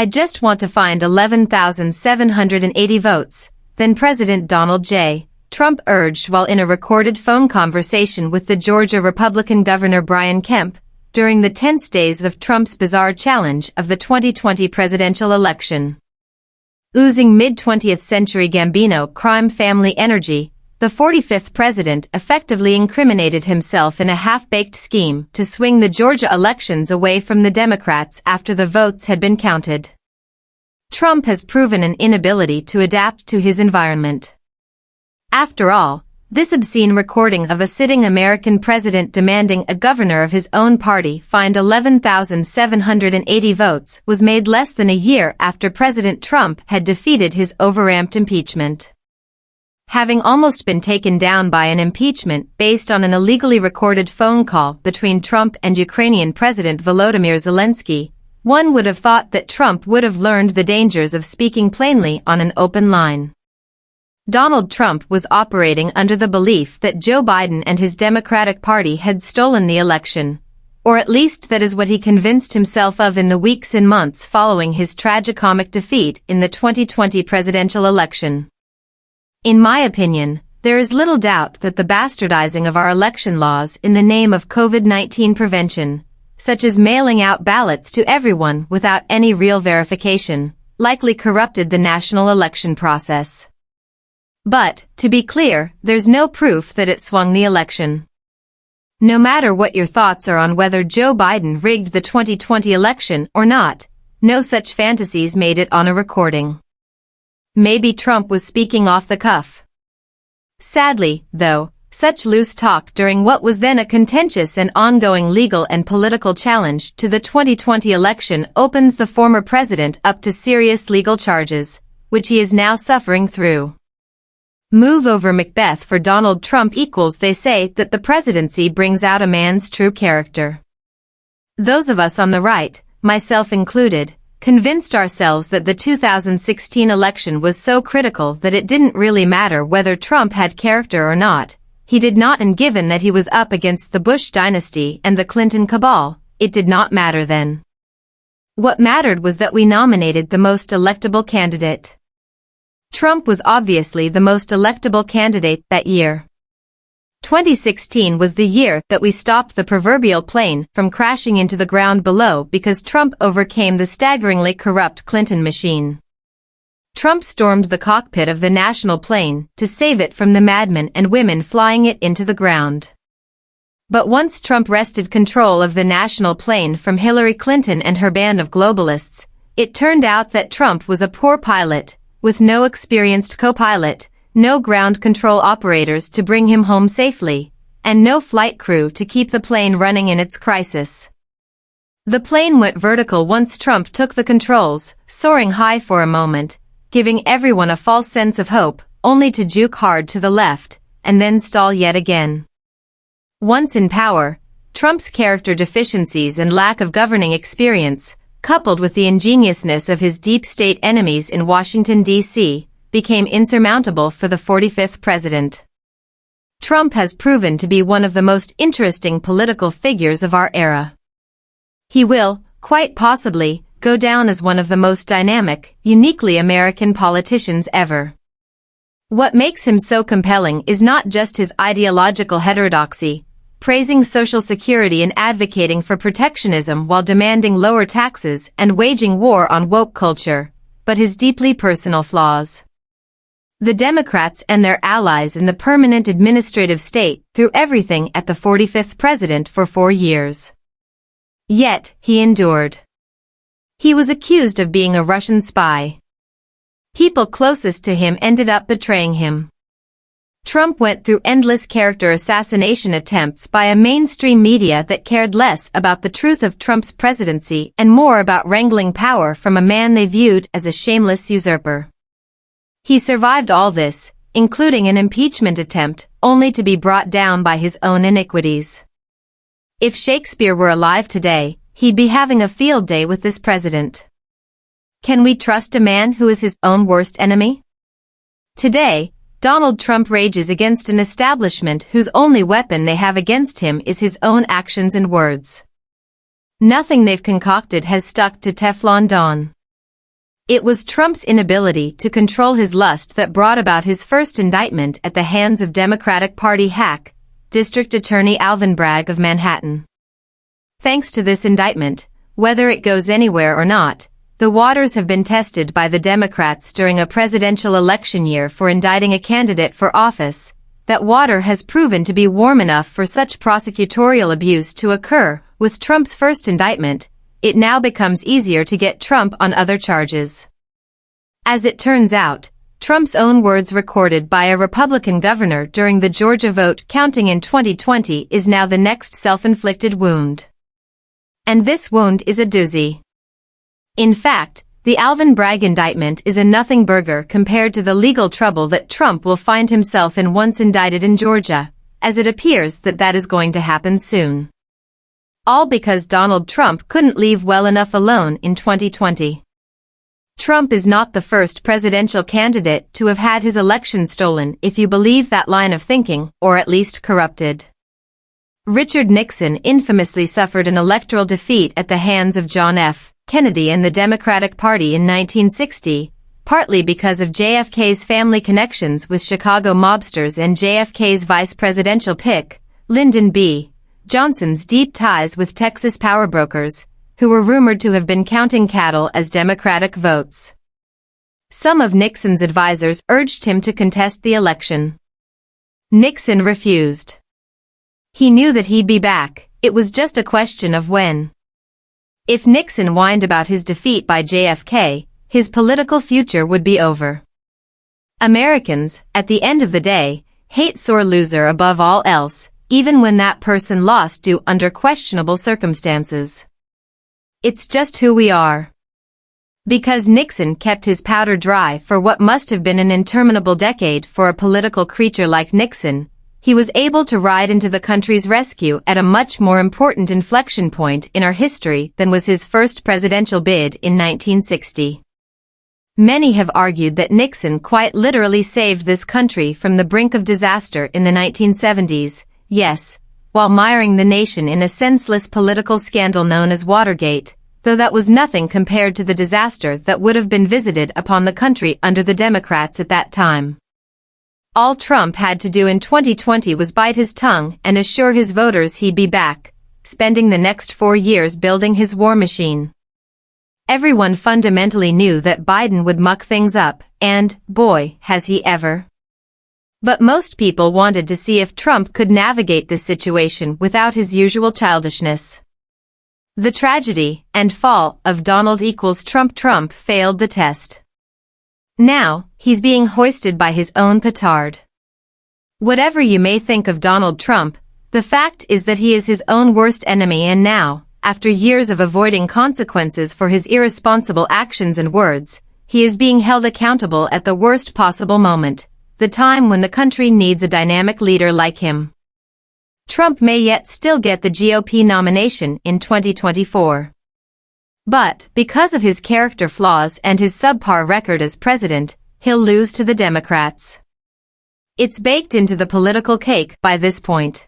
I just want to find 11,780 votes, then President Donald J. Trump urged while in a recorded phone conversation with the Georgia Republican Governor Brian Kemp during the tense days of Trump's bizarre challenge of the 2020 presidential election. Oozing mid-20th century Gambino crime family energy, the 45th president effectively incriminated himself in a half-baked scheme to swing the Georgia elections away from the Democrats after the votes had been counted. Trump has proven an inability to adapt to his environment. After all, this obscene recording of a sitting American president demanding a governor of his own party find 11,780 votes was made less than a year after President Trump had defeated his overamped impeachment. Having almost been taken down by an impeachment based on an illegally recorded phone call between Trump and Ukrainian President Volodymyr Zelensky, one would have thought that Trump would have learned the dangers of speaking plainly on an open line. Donald Trump was operating under the belief that Joe Biden and his Democratic Party had stolen the election, or at least that is what he convinced himself of in the weeks and months following his tragicomic defeat in the 2020 presidential election. In my opinion, there is little doubt that the bastardizing of our election laws in the name of COVID-19 prevention, such as mailing out ballots to everyone without any real verification, likely corrupted the national election process. But, to be clear, there's no proof that it swung the election. No matter what your thoughts are on whether Joe Biden rigged the 2020 election or not, no such fantasies made it on a recording. Maybe Trump was speaking off the cuff. Sadly, though, such loose talk during what was then a contentious and ongoing legal and political challenge to the 2020 election opens the former president up to serious legal charges, which he is now suffering through. Move over Macbeth for Donald Trump equals they say that the presidency brings out a man's true character. Those of us on the right, myself included, convinced ourselves that the 2016 election was so critical that it didn't really matter whether Trump had character or not. He did not, and given that he was up against the Bush dynasty and the Clinton cabal, it did not matter then. What mattered was that we nominated the most electable candidate. Trump was obviously the most electable candidate that year. 2016 was the year that we stopped the proverbial plane from crashing into the ground below because Trump overcame the staggeringly corrupt Clinton machine. Trump stormed the cockpit of the national plane to save it from the madmen and women flying it into the ground. But once Trump wrested control of the national plane from Hillary Clinton and her band of globalists, it turned out that Trump was a poor pilot, with no experienced co-pilot, no ground control operators to bring him home safely, and no flight crew to keep the plane running in its crisis. The plane went vertical once Trump took the controls, soaring high for a moment, giving everyone a false sense of hope, only to juke hard to the left, and then stall yet again. Once in power, Trump's character deficiencies and lack of governing experience, coupled with the ingeniousness of his deep state enemies in Washington, D.C., became insurmountable for the 45th president. Trump has proven to be one of the most interesting political figures of our era. He will, quite possibly, go down as one of the most dynamic, uniquely American politicians ever. What makes him so compelling is not just his ideological heterodoxy, praising Social Security and advocating for protectionism while demanding lower taxes and waging war on woke culture, but his deeply personal flaws. The Democrats and their allies in the permanent administrative state threw everything at the 45th president for 4 years. Yet, he endured. He was accused of being a Russian spy. People closest to him ended up betraying him. Trump went through endless character assassination attempts by a mainstream media that cared less about the truth of Trump's presidency and more about wrangling power from a man they viewed as a shameless usurper. He survived all this, including an impeachment attempt, only to be brought down by his own iniquities. If Shakespeare were alive today, he'd be having a field day with this president. Can we trust a man who is his own worst enemy? Today, Donald Trump rages against an establishment whose only weapon they have against him is his own actions and words. Nothing they've concocted has stuck to Teflon Don. It was Trump's inability to control his lust that brought about his first indictment at the hands of Democratic Party hack, District Attorney Alvin Bragg of Manhattan. Thanks to this indictment, whether it goes anywhere or not, the waters have been tested by the Democrats during a presidential election year for indicting a candidate for office. That water has proven to be warm enough for such prosecutorial abuse to occur. With Trump's first indictment, it now becomes easier to get Trump on other charges. As it turns out, Trump's own words recorded by a Republican governor during the Georgia vote counting in 2020 is now the next self-inflicted wound. And this wound is a doozy. In fact, the Alvin Bragg indictment is a nothing burger compared to the legal trouble that Trump will find himself in once indicted in Georgia, as it appears that that is going to happen soon. All because Donald Trump couldn't leave well enough alone in 2020. Trump is not the first presidential candidate to have had his election stolen, if you believe that line of thinking, or at least corrupted. Richard Nixon infamously suffered an electoral defeat at the hands of John F. Kennedy and the Democratic Party in 1960, partly because of JFK's family connections with Chicago mobsters and JFK's vice presidential pick, Lyndon B. Johnson's deep ties with Texas power brokers, who were rumored to have been counting cattle as Democratic votes. Some of Nixon's advisors urged him to contest the election. Nixon refused. He knew that he'd be back, it was just a question of when. If Nixon whined about his defeat by JFK, his political future would be over. Americans, at the end of the day, hate sore loser above all else, even when that person lost due under questionable circumstances. It's just who we are. Because Nixon kept his powder dry for what must have been an interminable decade for a political creature like Nixon, he was able to ride into the country's rescue at a much more important inflection point in our history than was his first presidential bid in 1960. Many have argued that Nixon quite literally saved this country from the brink of disaster in the 1970s, yes, while miring the nation in a senseless political scandal known as Watergate, though that was nothing compared to the disaster that would have been visited upon the country under the Democrats at that time. All Trump had to do in 2020 was bite his tongue and assure his voters he'd be back, spending the next 4 years building his war machine. Everyone fundamentally knew that Biden would muck things up, and, boy, has he ever. But most people wanted to see if Trump could navigate this situation without his usual childishness. The tragedy and fall of Donald equals Trump failed the test. Now, he's being hoisted by his own petard. Whatever you may think of Donald Trump, the fact is that he is his own worst enemy, and now, after years of avoiding consequences for his irresponsible actions and words, he is being held accountable at the worst possible moment, the time when the country needs a dynamic leader like him. Trump may yet still get the GOP nomination in 2024. But, because of his character flaws and his subpar record as president, he'll lose to the Democrats. It's baked into the political cake by this point.